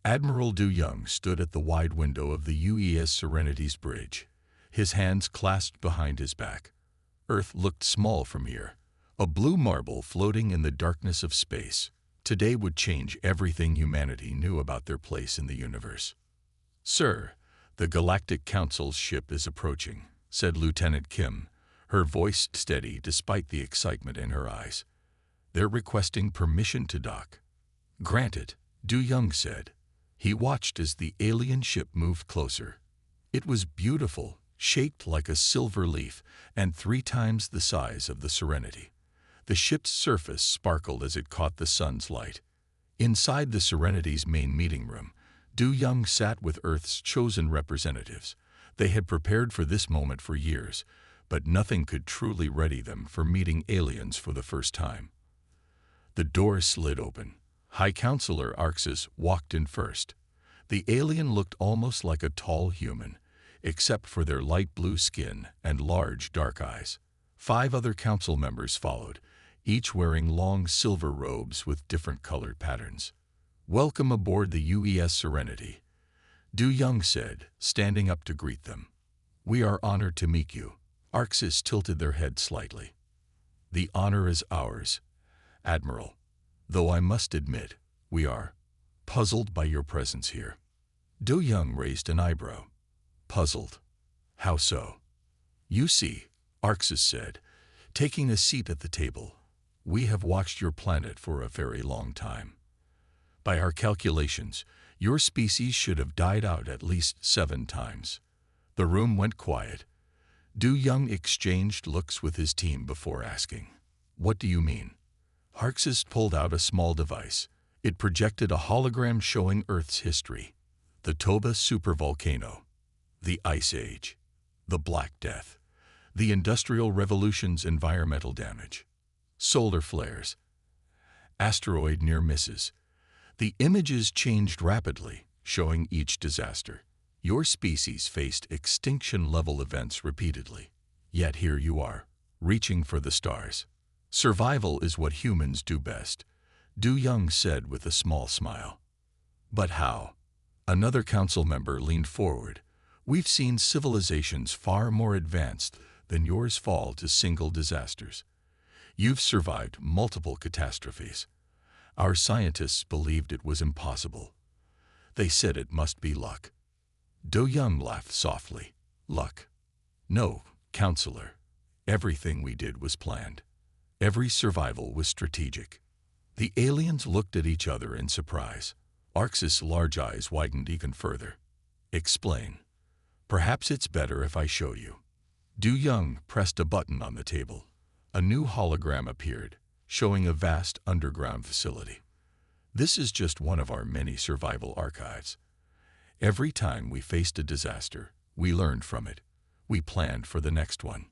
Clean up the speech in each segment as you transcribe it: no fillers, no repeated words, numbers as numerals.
Admiral Du Young stood at the wide window of the UES Serenity's bridge, his hands clasped behind his back. Earth looked small from here, a blue marble floating in the darkness of space. Today would change everything humanity knew about their place in the universe. "Sir, the Galactic Council's ship is approaching," said Lieutenant Kim, her voice steady despite the excitement in her eyes. "They're requesting permission to dock." "Granted," Du Young said. He watched as the alien ship moved closer. It was beautiful, shaped like a silver leaf and 3 times the size of the Serenity. The ship's surface sparkled as it caught the sun's light. Inside the Serenity's main meeting room, Du Young sat with Earth's chosen representatives. They had prepared for this moment for years, but nothing could truly ready them for meeting aliens for the first time. The door slid open. High Counselor Arxes walked in first. The alien looked almost like a tall human, except for their light blue skin and large dark eyes. 5 other council members followed, each wearing long silver robes with different colored patterns. "Welcome aboard the UES Serenity," Du Young said, standing up to greet them. "We are honored to meet you." Arxes tilted their heads slightly. "The honor is ours, Admiral. Though I must admit, we are puzzled by your presence here." Du Young raised an eyebrow. "Puzzled? How so?" "You see," Arxes said, taking a seat at the table, "we have watched your planet for a very long time. By our calculations, your species should have died out at least 7 times." The room went quiet. Du Young exchanged looks with his team before asking, "What do you mean?" Arxes pulled out a small device. It projected a hologram showing Earth's history. The Toba supervolcano, the Ice Age, the Black Death, the Industrial Revolution's environmental damage, solar flares, asteroid near misses. The images changed rapidly, showing each disaster. Your species faced extinction-level events repeatedly. Yet here you are, reaching for the stars. Survival is what humans do best, Du Young said with a small smile. "But how?" Another council member leaned forward. "We've seen civilizations far more advanced than yours fall to single disasters. You've survived multiple catastrophes. Our scientists believed it was impossible. They said it must be luck." Du Young laughed softly. "Luck? No, Counselor. Everything we did was planned. Every survival was strategic." The aliens looked at each other in surprise. Arxes' large eyes widened even further. "Explain. Perhaps it's better if I show you." Du Young pressed a button on the table. A new hologram appeared, showing a vast underground facility. "This is just one of our many survival archives. Every time we faced a disaster, we learned from it. We planned for the next one.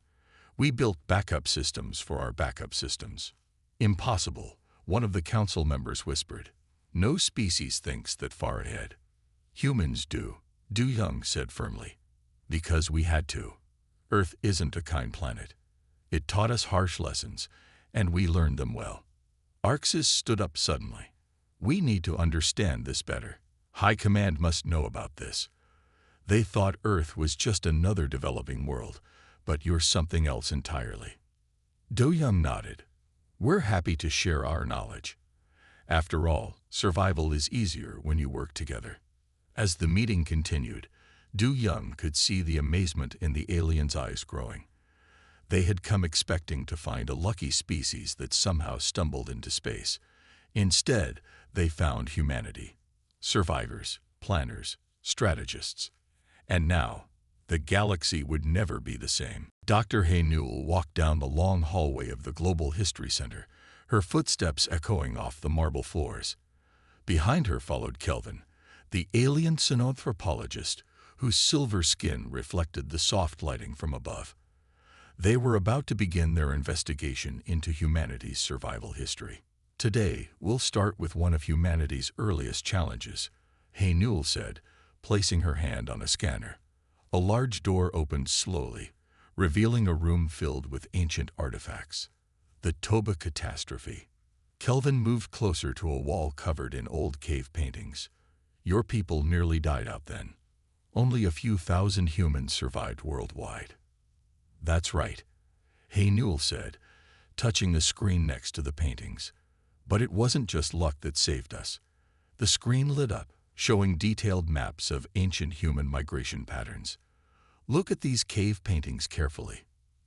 We built backup systems for our backup systems." "Impossible," one of the council members whispered. "No species thinks that far ahead." "Humans do," Du Young said firmly. "Because we had to. Earth isn't a kind planet. It taught us harsh lessons, and we learned them well." Arxes stood up suddenly. "We need to understand this better. High Command must know about this. They thought Earth was just another developing world, but you're something else entirely." Du Young nodded. "We're happy to share our knowledge. After all, survival is easier when you work together." As the meeting continued, Du Young could see the amazement in the aliens' eyes growing. They had come expecting to find a lucky species that somehow stumbled into space. Instead, they found humanity. Survivors, planners, strategists. And now, the galaxy would never be the same. Dr. Hay Newell walked down the long hallway of the Global History Center, her footsteps echoing off the marble floors. Behind her followed Kelvin, the alien synanthropologist, whose silver skin reflected the soft lighting from above. They were about to begin their investigation into humanity's survival history. "Today, we'll start with one of humanity's earliest challenges," Hay Newell said, placing her hand on a scanner. A large door opened slowly, revealing a room filled with ancient artifacts. The Toba catastrophe. Kelvin moved closer to a wall covered in old cave paintings. Your people nearly died out then. Only a few thousand humans survived worldwide. That's right, Haynul said, touching the screen next to the paintings. But it wasn't just luck that saved us. The screen lit up, showing detailed maps of ancient human migration patterns. Look at these cave paintings carefully.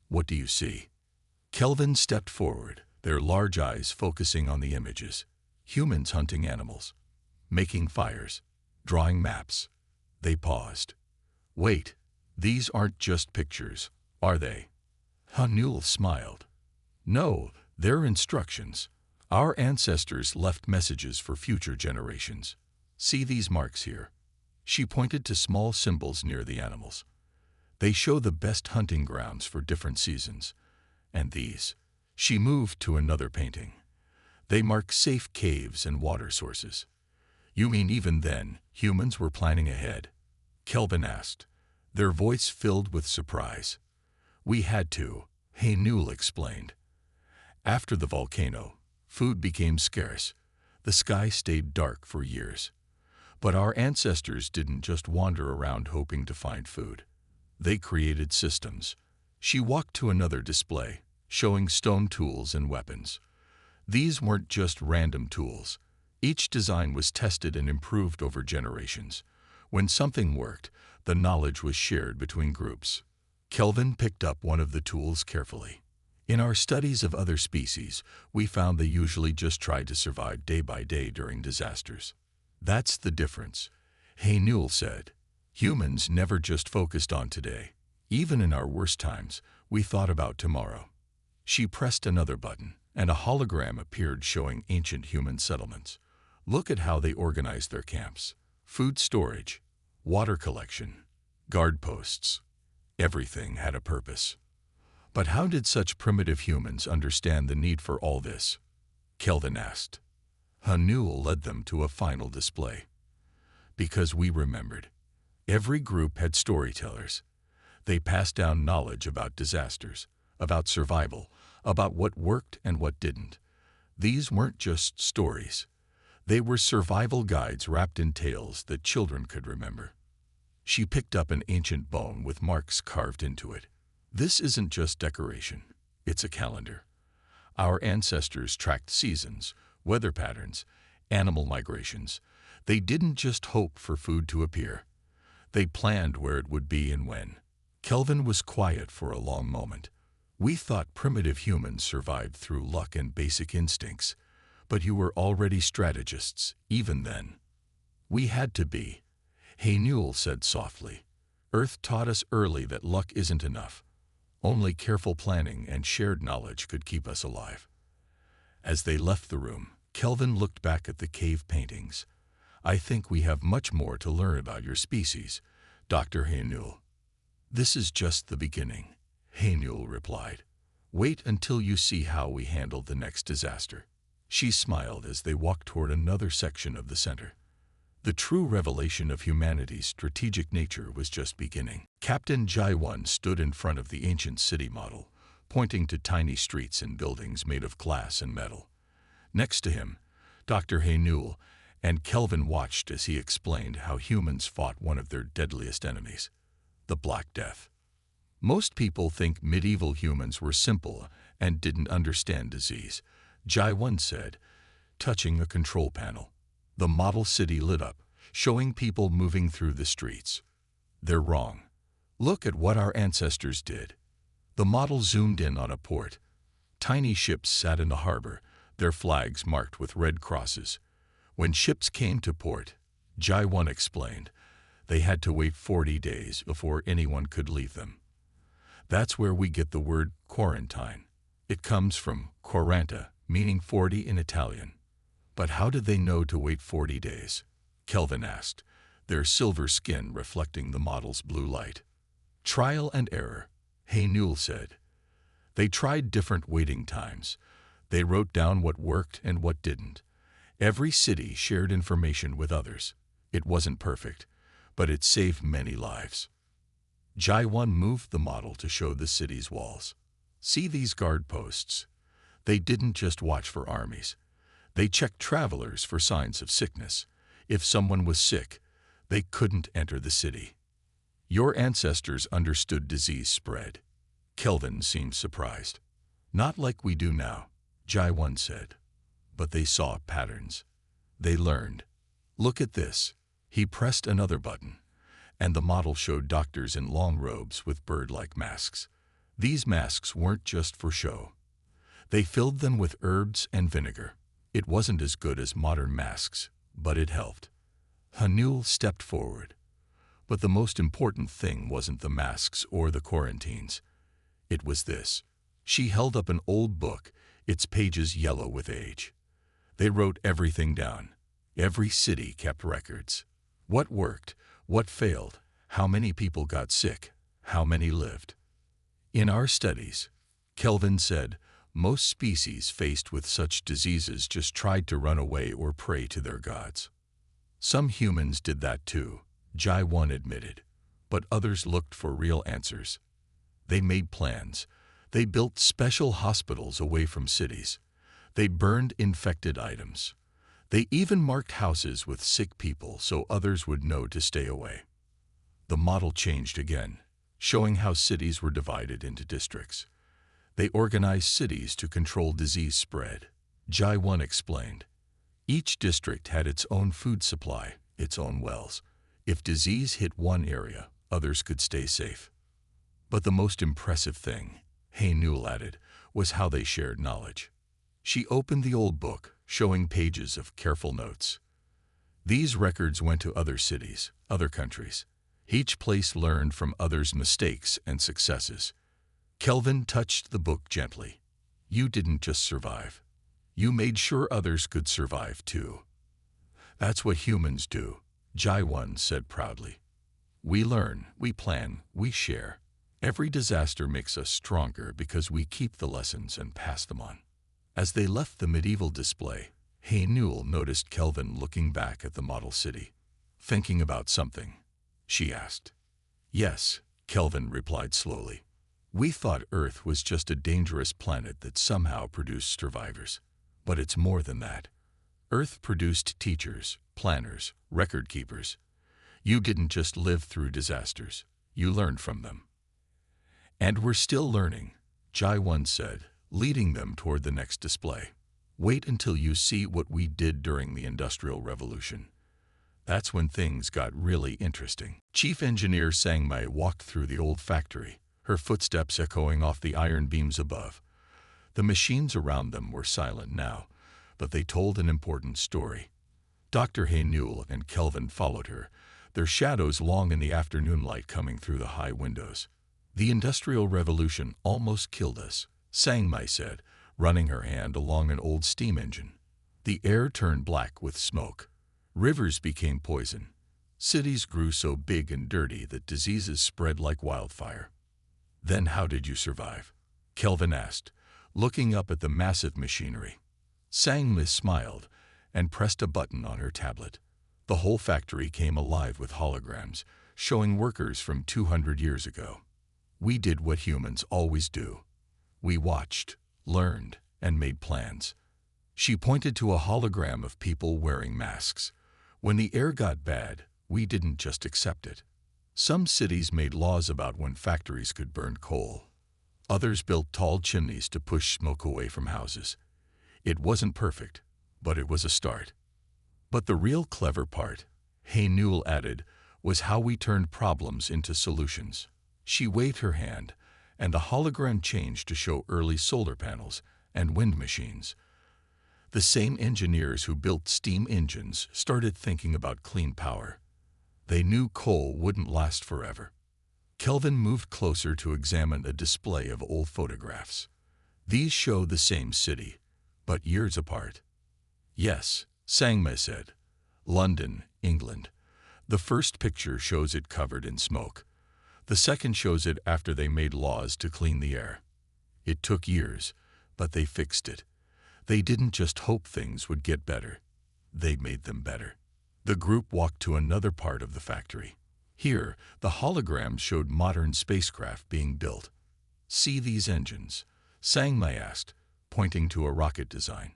What do you see? Kelvin stepped forward, their large eyes focusing on the images. Humans hunting animals, making fires, drawing maps. They paused. Wait, these aren't just pictures, are they? Hanul smiled. No, they're instructions. Our ancestors left messages for future generations. See these marks here? She pointed to small symbols near the animals. They show the best hunting grounds for different seasons. And these. She moved to another painting. They mark safe caves and water sources. You mean even then, humans were planning ahead? Kelvin asked, their voice filled with surprise. We had to, Haynul explained. After the volcano, food became scarce. The sky stayed dark for years. But our ancestors didn't just wander around hoping to find food. They created systems. She walked to another display, showing stone tools and weapons. These weren't just random tools. Each design was tested and improved over generations. When something worked, the knowledge was shared between groups. Kelvin picked up one of the tools carefully. In our studies of other species, we found they usually just tried to survive day by day during disasters. That's the difference, Haynul said. Humans never just focused on today. Even in our worst times, we thought about tomorrow. She pressed another button, and a hologram appeared showing ancient human settlements. Look at how they organized their camps. Food storage, water collection, guard posts. Everything had a purpose. But how did such primitive humans understand the need for all this? Kelvin asked. Hanul led them to a final display. Because we remembered. Every group had storytellers. They passed down knowledge about disasters, about survival, about what worked and what didn't. These weren't just stories. They were survival guides wrapped in tales that children could remember. She picked up an ancient bone with marks carved into it. This isn't just decoration. It's a calendar. Our ancestors tracked seasons, weather patterns, animal migrations. They didn't just hope for food to appear. They planned where it would be and when. Kelvin was quiet for a long moment. We thought primitive humans survived through luck and basic instincts, but you were already strategists, even then. We had to be, Haynul said softly. Earth taught us early that luck isn't enough. Only careful planning and shared knowledge could keep us alive. As they left the room, Kelvin looked back at the cave paintings. I think we have much more to learn about your species, Dr. Haynul. This is just the beginning, Haynul replied. Wait until you see how we handled the next disaster. She smiled as they walked toward another section of the center. The true revelation of humanity's strategic nature was just beginning. Captain Jaiwan stood in front of the ancient city model, pointing to tiny streets and buildings made of glass and metal. Next to him, Dr. Haynul and Kelvin watched as he explained how humans fought one of their deadliest enemies, the Black Death. Most people think medieval humans were simple and didn't understand disease, Jaiwan said, touching a control panel. The model city lit up, showing people moving through the streets. They're wrong. Look at what our ancestors did. The model zoomed in on a port. Tiny ships sat in the harbor, their flags marked with red crosses. When ships came to port, Jaiwan explained, they had to wait 40 days before anyone could leave them. That's where we get the word quarantine. It comes from quaranta, meaning 40 in Italian. But how did they know to wait 40 days? Kelvin asked, their silver skin reflecting the model's blue light. Trial and error, Haynul said. They tried different waiting times. They wrote down what worked and what didn't. Every city shared information with others. It wasn't perfect, but it saved many lives. Jaiwan moved the model to show the city's walls. See these guard posts? They didn't just watch for armies. They checked travelers for signs of sickness. If someone was sick, they couldn't enter the city. Your ancestors understood disease spread. Kelvin seemed surprised. Not like we do now, Jai-1 said. But they saw patterns. They learned. Look at this. He pressed another button, and the model showed doctors in long robes with bird-like masks. These masks weren't just for show. They filled them with herbs and vinegar. It wasn't as good as modern masks, but it helped. Hanul stepped forward. But the most important thing wasn't the masks or the quarantines. It was this. She held up an old book, its pages yellow with age. They wrote everything down. Every city kept records. What worked, what failed, how many people got sick, how many lived. In our studies, Kelvin said, most species faced with such diseases just tried to run away or pray to their gods. Some humans did that too, Jai-1 admitted, but others looked for real answers. They made plans. They built special hospitals away from cities. They burned infected items. They even marked houses with sick people so others would know to stay away. The model changed again, showing how cities were divided into districts. They organized cities to control disease spread. Jai-1 explained. Each district had its own food supply, its own wells. If disease hit one area, others could stay safe. But the most impressive thing, Hanul added, was how they shared knowledge. She opened the old book, showing pages of careful notes. These records went to other cities, other countries. Each place learned from others' mistakes and successes. Kelvin touched the book gently. You didn't just survive. You made sure others could survive too. That's what humans do, Jai-1 said proudly. We learn, we plan, we share. Every disaster makes us stronger because we keep the lessons and pass them on. As they left the medieval display, Hanul noticed Kelvin looking back at the model city. Thinking about something? She asked. Yes, Kelvin replied slowly. We thought Earth was just a dangerous planet that somehow produced survivors. But it's more than that. Earth produced teachers, planners, record keepers. You didn't just live through disasters. You learned from them. And we're still learning, Jai-1 said, leading them toward the next display. Wait until you see what we did during the Industrial Revolution. That's when things got really interesting. Chief Engineer Sang-mai walked through the old factory, her footsteps echoing off the iron beams above. The machines around them were silent now, but they told an important story. Dr. Hanul and Kelvin followed her, their shadows long in the afternoon light coming through the high windows. The Industrial Revolution almost killed us, Sang-mai said, running her hand along an old steam engine. The air turned black with smoke. Rivers became poison. Cities grew so big and dirty that diseases spread like wildfire. Then how did you survive? Kelvin asked, looking up at the massive machinery. Sang-mai smiled and pressed a button on her tablet. The whole factory came alive with holograms, showing workers from 200 years ago. We did what humans always do. We watched, learned, and made plans. She pointed to a hologram of people wearing masks. When the air got bad, we didn't just accept it. Some cities made laws about when factories could burn coal. Others built tall chimneys to push smoke away from houses. It wasn't perfect, but it was a start. But the real clever part, Hanul added, was how we turned problems into solutions. She waved her hand, and the hologram changed to show early solar panels and wind machines. The same engineers who built steam engines started thinking about clean power. They knew coal wouldn't last forever. Kelvin moved closer to examine a display of old photographs. These show the same city, but years apart. Yes, Sang-mai said. London, England. The first picture shows it covered in smoke. The second shows it after they made laws to clean the air. It took years, but they fixed it. They didn't just hope things would get better. They made them better. The group walked to another part of the factory. Here, the holograms showed modern spacecraft being built. See these engines? Sang-mai asked, pointing to a rocket design.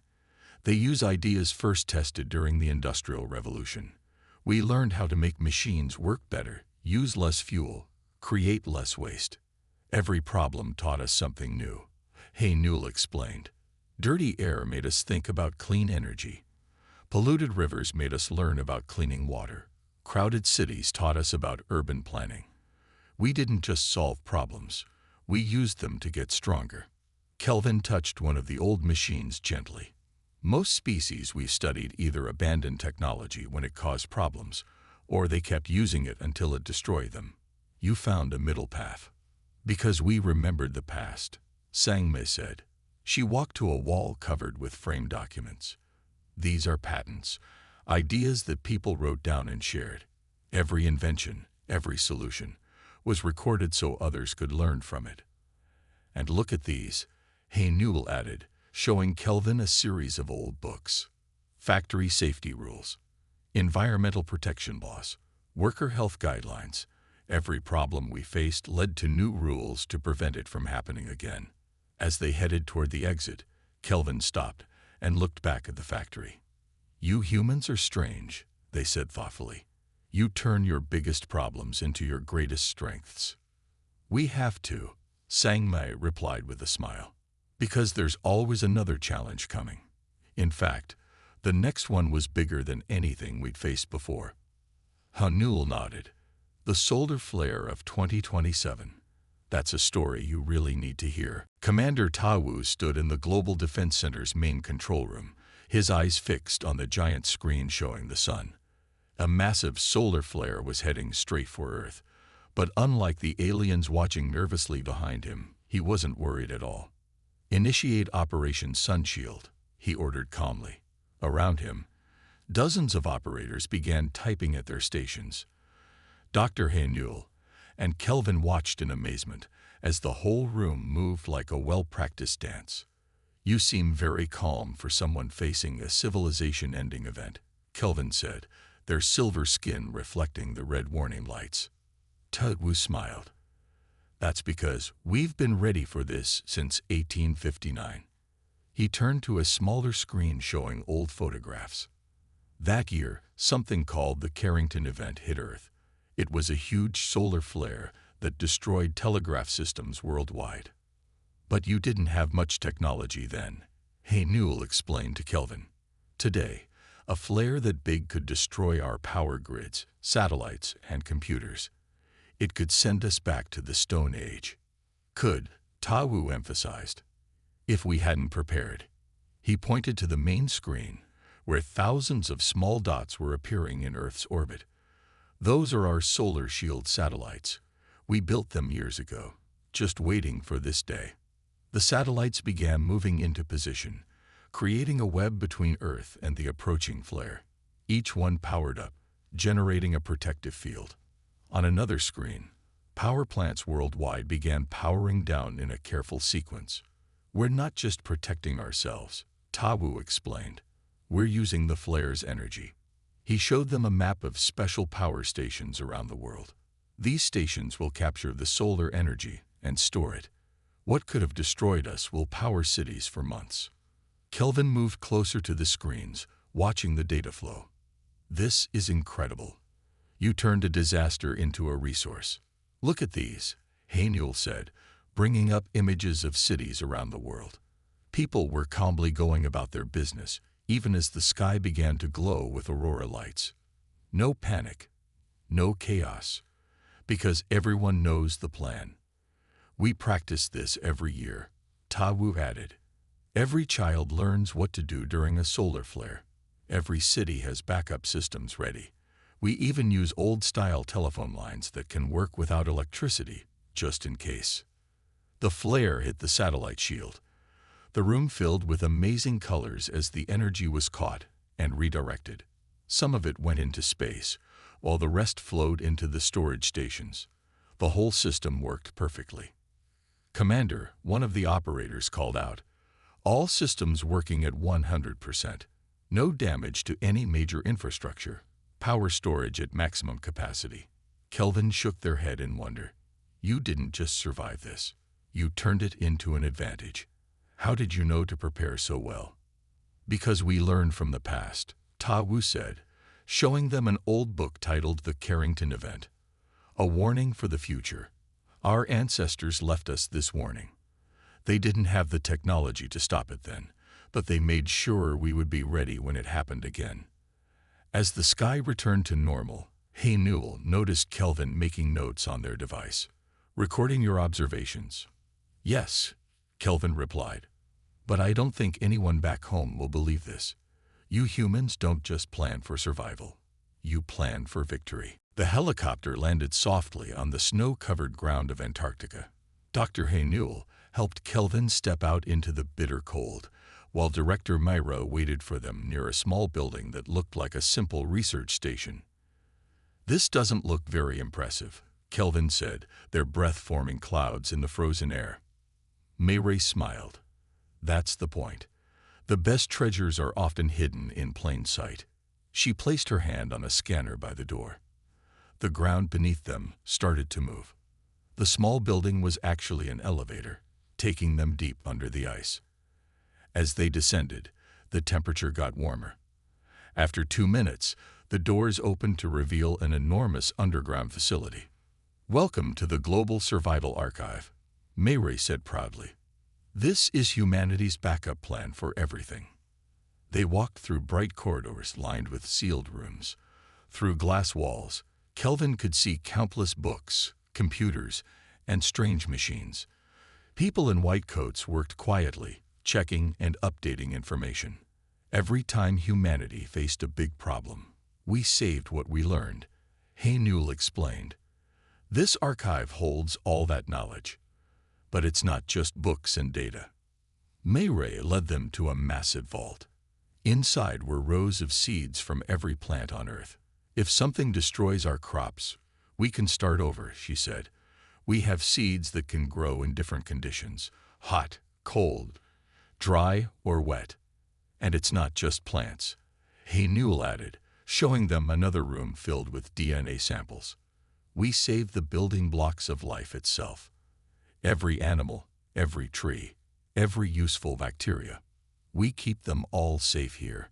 They use ideas first tested during the Industrial Revolution. We learned how to make machines work better, use less fuel, create less waste. Every problem taught us something new. Hey Newell explained. Dirty air made us think about clean energy. Polluted rivers made us learn about cleaning water. Crowded cities taught us about urban planning. We didn't just solve problems. We used them to get stronger. Kelvin touched one of the old machines gently. Most species we studied either abandoned technology when it caused problems, or they kept using it until it destroyed them. You found a middle path. Because we remembered the past, Sangme said. She walked to a wall covered with framed documents. These are patents, ideas that people wrote down and shared. Every invention, every solution, was recorded so others could learn from it. And look at these, Hay Newell added, showing Kelvin a series of old books. Factory safety rules, environmental protection laws, worker health guidelines. Every problem we faced led to new rules to prevent it from happening again. As they headed toward the exit, Kelvin stopped and looked back at the factory. You humans are strange, they said thoughtfully. You turn your biggest problems into your greatest strengths. We have to, Sangmei replied with a smile. Because there's always another challenge coming. In fact, the next one was bigger than anything we'd faced before. Newell nodded. The solar flare of 2027. That's a story you really need to hear. Commander Tawu stood in the Global Defense Center's main control room, his eyes fixed on the giant screen showing the sun. A massive solar flare was heading straight for Earth, but unlike the aliens watching nervously behind him, he wasn't worried at all. Initiate Operation Sunshield, he ordered calmly. Around him, dozens of operators began typing at their stations. Dr. Hay Newell and Kelvin watched in amazement as the whole room moved like a well-practiced dance. You seem very calm for someone facing a civilization-ending event, Kelvin said, their silver skin reflecting the red warning lights. Tawu smiled. That's because we've been ready for this since 1859. He turned to a smaller screen showing old photographs. That year, something called the Carrington event hit Earth. It was a huge solar flare that destroyed telegraph systems worldwide. But you didn't have much technology then, Hay Newell explained to Kelvin. Today, a flare that big could destroy our power grids, satellites, and computers. It could send us back to the Stone Age. Could, Tawu emphasized, if we hadn't prepared. He pointed to the main screen, where thousands of small dots were appearing in Earth's orbit. Those are our solar shield satellites. We built them years ago, just waiting for this day. The satellites began moving into position, creating a web between Earth and the approaching flare. Each one powered up, generating a protective field. On another screen, power plants worldwide began powering down in a careful sequence. We're not just protecting ourselves, Tawu explained. We're using the flare's energy. He showed them a map of special power stations around the world. These stations will capture the solar energy and store it. What could have destroyed us will power cities for months. Kelvin moved closer to the screens, watching the data flow. This is incredible. You turned a disaster into a resource. Look at these, Hay Newell said, bringing up images of cities around the world. People were calmly going about their business, even as the sky began to glow with aurora lights. No panic, no chaos, because everyone knows the plan. We practice this every year, Tawu added. Every child learns what to do during a solar flare. Every city has backup systems ready. We even use old-style telephone lines that can work without electricity, just in case. The flare hit the satellite shield. The room filled with amazing colors as the energy was caught and redirected. Some of it went into space, while the rest flowed into the storage stations. The whole system worked perfectly. Commander, one of the operators called out, all systems working at 100%. No damage to any major infrastructure. Power storage at maximum capacity. Kelvin shook their head in wonder. You didn't just survive this. You turned it into an advantage. How did you know to prepare so well? Because we learned from the past, Tawu said, showing them an old book titled The Carrington Event, a warning for the future. Our ancestors left us this warning. They didn't have the technology to stop it then, but they made sure we would be ready when it happened again. As the sky returned to normal, Hey Newell noticed Kelvin making notes on their device. "Recording your observations." "Yes," Kelvin replied. "But I don't think anyone back home will believe this. You humans don't just plan for survival. You plan for victory." The helicopter landed softly on the snow-covered ground of Antarctica. Dr. Hey Newell helped Kelvin step out into the bitter cold, while Director Myra waited for them near a small building that looked like a simple research station. "This doesn't look very impressive," Kelvin said, their breath forming clouds in the frozen air. Mayray smiled. "That's the point. The best treasures are often hidden in plain sight." She placed her hand on a scanner by the door. The ground beneath them started to move. The small building was actually an elevator, taking them deep under the ice. As they descended, the temperature got warmer. After 2 minutes, the doors opened to reveal an enormous underground facility. "Welcome to the Global Survival Archive," Mayray said proudly. "This is humanity's backup plan for everything." They walked through bright corridors lined with sealed rooms. Through glass walls, Kelvin could see countless books, computers, and strange machines. People in white coats worked quietly, checking and updating information. Every time humanity faced a big problem, we saved what we learned, Hey Newell explained. This archive holds all that knowledge. But it's not just books and data. Mayray led them to a massive vault. Inside were rows of seeds from every plant on Earth. "If something destroys our crops, we can start over," she said. "We have seeds that can grow in different conditions: hot, cold, dry, or wet. And it's not just plants," Hey Newell added, showing them another room filled with DNA samples. "We save the building blocks of life itself. Every animal, every tree, every useful bacteria. We keep them all safe here."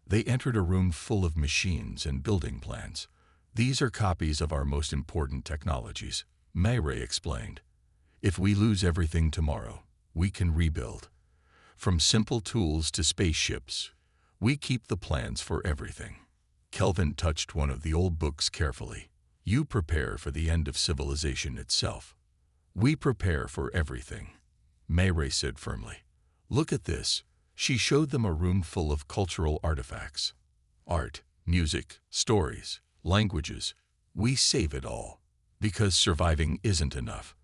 They entered a room full of machines and building plans. "These are copies of our most important technologies," Mayray explained. "If we lose everything tomorrow, we can rebuild. From simple tools to spaceships, we keep the plans for everything." Kelvin touched one of the old books carefully. "You prepare for the end of civilization itself. We prepare for everything," Mayray said firmly. "Look at this." She showed them a room full of cultural artifacts. Art, music, stories, languages. We save it all. Because surviving isn't enough.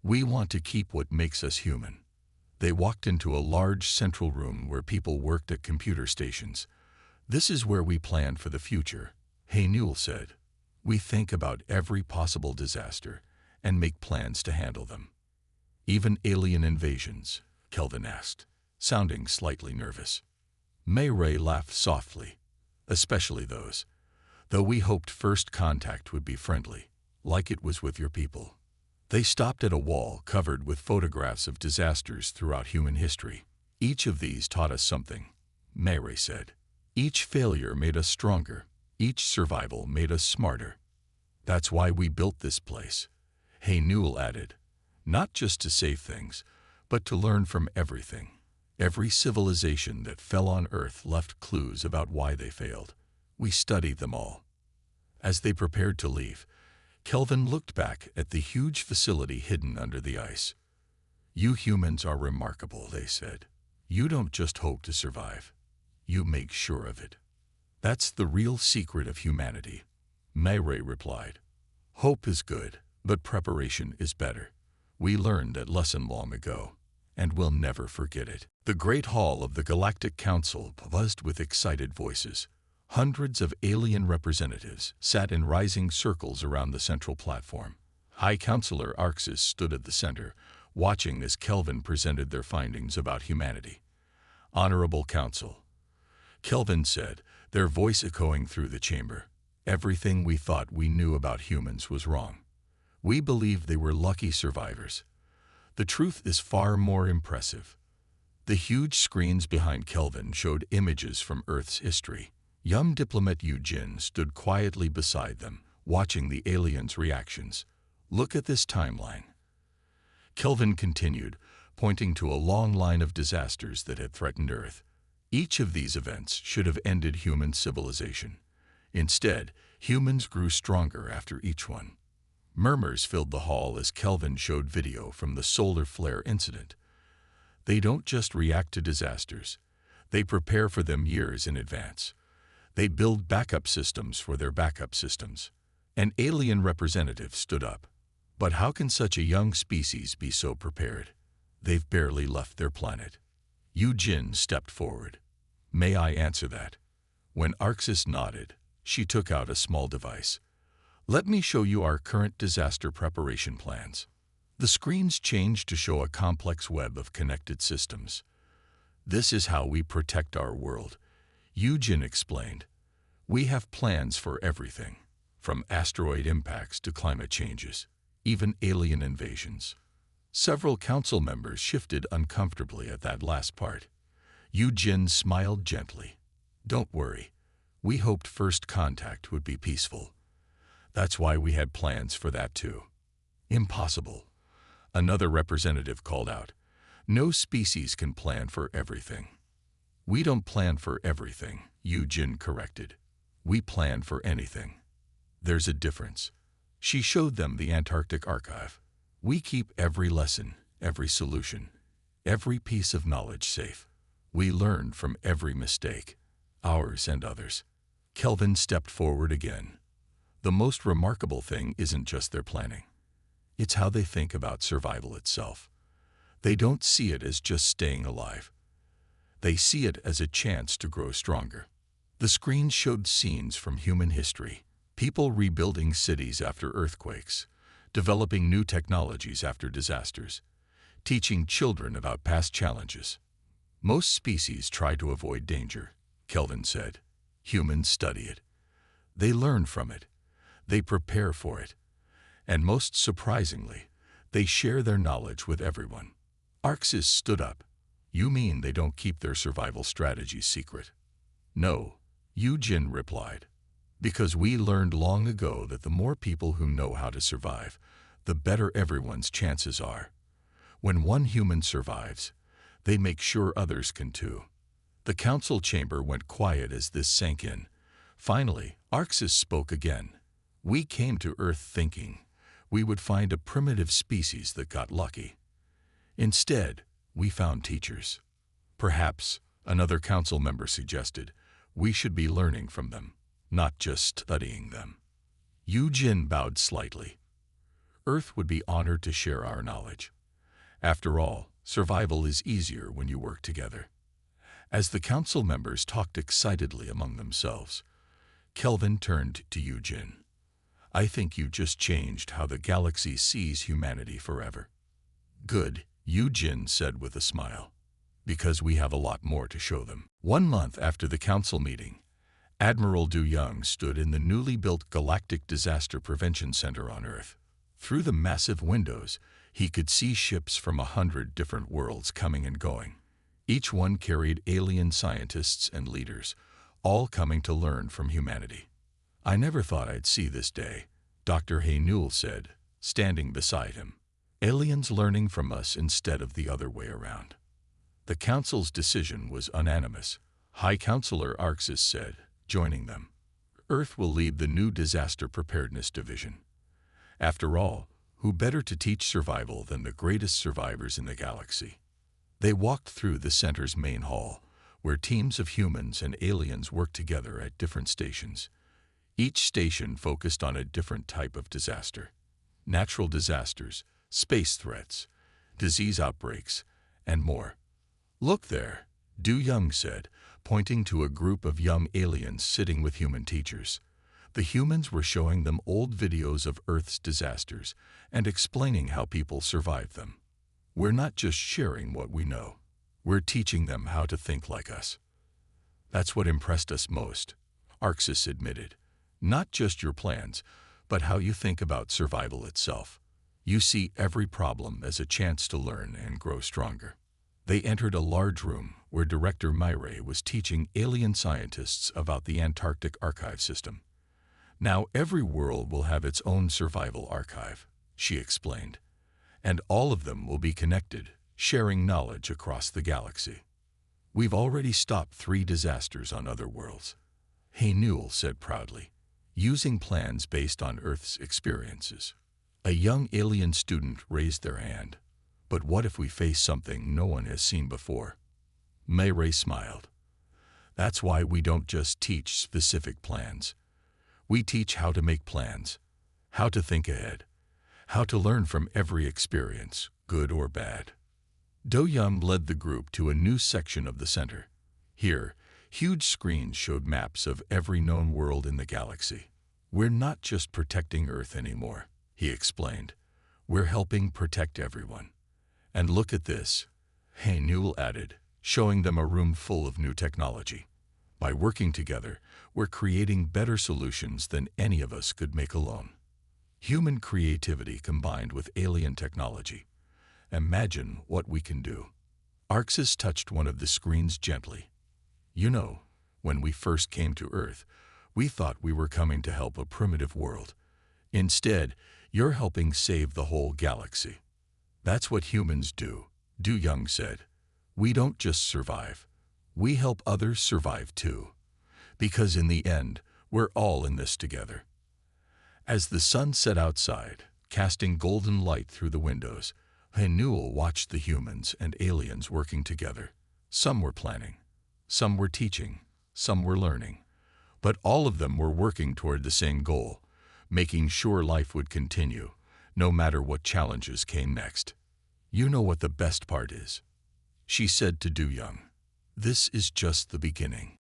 We want to keep what makes us human. They walked into a large central room where people worked at computer stations. "This is where we plan for the future," Hey Newell said. "We think about every possible disaster and make plans to handle them." "Even alien invasions?" Kelvin asked, sounding slightly nervous. Mayray laughed softly. "Especially those. Though we hoped first contact would be friendly, like it was with your people." They stopped at a wall covered with photographs of disasters throughout human history. "Each of these taught us something," Mayray said. "Each failure made us stronger. Each survival made us smarter. That's why we built this place," Hey Newell added. "Not just to save things, but to learn from everything. Every civilization that fell on Earth left clues about why they failed. We studied them all." As they prepared to leave, Kelvin looked back at the huge facility hidden under the ice. "You humans are remarkable," they said. "You don't just hope to survive. You make sure of it." "That's the real secret of humanity," Mayray replied. "Hope is good, but preparation is better. We learned that lesson long ago, and we'll never forget it." The Great Hall of the Galactic Council buzzed with excited voices. Hundreds of alien representatives sat in rising circles around the central platform. High Counselor Orcs stood at the center, watching as Kelvin presented their findings about humanity. "Honorable Council," Kelvin said, their voice echoing through the chamber. "Everything we thought we knew about humans was wrong. We believed they were lucky survivors. The truth is far more impressive." The huge screens behind Kelvin showed images from Earth's history. Young diplomat Eugene stood quietly beside them, watching the aliens' reactions. Look at this timeline. Kelvin continued, pointing to a long line of disasters that had threatened Earth. Each of these events should have ended human civilization. Instead, humans grew stronger after each one. Murmurs filled the hall as Kelvin showed video from the solar flare incident. They don't just react to disasters. They prepare for them years in advance. They build backup systems for their backup systems. An alien representative stood up. But how can such a young species be so prepared? They've barely left their planet. Eugene stepped forward. May I answer that? When Arxis nodded, she took out a small device. Let me show you our current disaster preparation plans. The screens changed to show a complex web of connected systems. This is how we protect our world, Eugene explained. We have plans for everything, from asteroid impacts to climate changes, even alien invasions. Several council members shifted uncomfortably at that last part. Eugene smiled gently. Don't worry. We hoped first contact would be peaceful. That's why we had plans for that too. Impossible. Another representative called out. No species can plan for everything. We don't plan for everything, Eugene corrected. We plan for anything. There's a difference. She showed them the Antarctic archive. We keep every lesson, every solution, every piece of knowledge safe. We learn from every mistake, ours and others. Kelvin stepped forward again. The most remarkable thing isn't just their planning. It's how they think about survival itself. They don't see it as just staying alive. They see it as a chance to grow stronger. The screen showed scenes from human history, people rebuilding cities after earthquakes, developing new technologies after disasters, teaching children about past challenges. Most species try to avoid danger, Kelvin said. Humans study it. They learn from it. They prepare for it. And most surprisingly, they share their knowledge with everyone. Arxis stood up. You mean they don't keep their survival strategies secret? No, Eugene replied. Because we learned long ago that the more people who know how to survive, the better everyone's chances are. When one human survives, they make sure others can too. The council chamber went quiet as this sank in. Finally, Arxis spoke again. We came to Earth thinking we would find a primitive species that got lucky. Instead, we found teachers. Perhaps, another council member suggested, we should be learning from them, not just studying them. Eugene bowed slightly. Earth would be honored to share our knowledge. After all, survival is easier when you work together. As the council members talked excitedly among themselves, Kelvin turned to Eugene. I think you just changed how the galaxy sees humanity forever. Good, Eugene said with a smile, because we have a lot more to show them. 1 month after the council meeting, Admiral Du Young stood in the newly built Galactic Disaster Prevention Center on Earth. Through the massive windows, he could see ships from 100 different worlds coming and going. Each one carried alien scientists and leaders, all coming to learn from humanity. I never thought I'd see this day, Dr. Haynewell said, standing beside him. Aliens learning from us instead of the other way around. The council's decision was unanimous. High Counselor Arxis said, joining them. Earth will lead the new Disaster Preparedness Division. After all, who better to teach survival than the greatest survivors in the galaxy? They walked through the center's main hall, where teams of humans and aliens worked together at different stations. Each station focused on a different type of disaster. Natural disasters, space threats, disease outbreaks, and more. Look there, Du Young said, pointing to a group of young aliens sitting with human teachers. The humans were showing them old videos of Earth's disasters and explaining how people survived them. We're not just sharing what we know. We're teaching them how to think like us. That's what impressed us most, Arxis admitted. Not just your plans, but how you think about survival itself. You see every problem as a chance to learn and grow stronger. They entered a large room where Director Myray was teaching alien scientists about the Antarctic archive system. Now every world will have its own survival archive, she explained, and all of them will be connected, sharing knowledge across the galaxy. We've already stopped 3 disasters on other worlds, Hey Newell said proudly, using plans based on Earth's experiences. A young alien student raised their hand. But what if we face something no one has seen before? Myray smiled. That's why we don't just teach specific plans. We teach how to make plans, how to think ahead, how to learn from every experience, good or bad. Do-young led the group to a new section of the center. Here, huge screens showed maps of every known world in the galaxy. We're not just protecting Earth anymore, he explained. We're helping protect everyone. And look at this, Hey Newell added, showing them a room full of new technology. By working together, we're creating better solutions than any of us could make alone. Human creativity combined with alien technology. Imagine what we can do. Arxes touched one of the screens gently. You know, when we first came to Earth, we thought we were coming to help a primitive world. Instead, you're helping save the whole galaxy. That's what humans do, Du-young said. We don't just survive. We help others survive too. Because in the end, we're all in this together. As the sun set outside, casting golden light through the windows, Hey Newell watched the humans and aliens working together. Some were planning, some were teaching, some were learning. But all of them were working toward the same goal, making sure life would continue, no matter what challenges came next. You know what the best part is, she said to Du-young. This is just the beginning.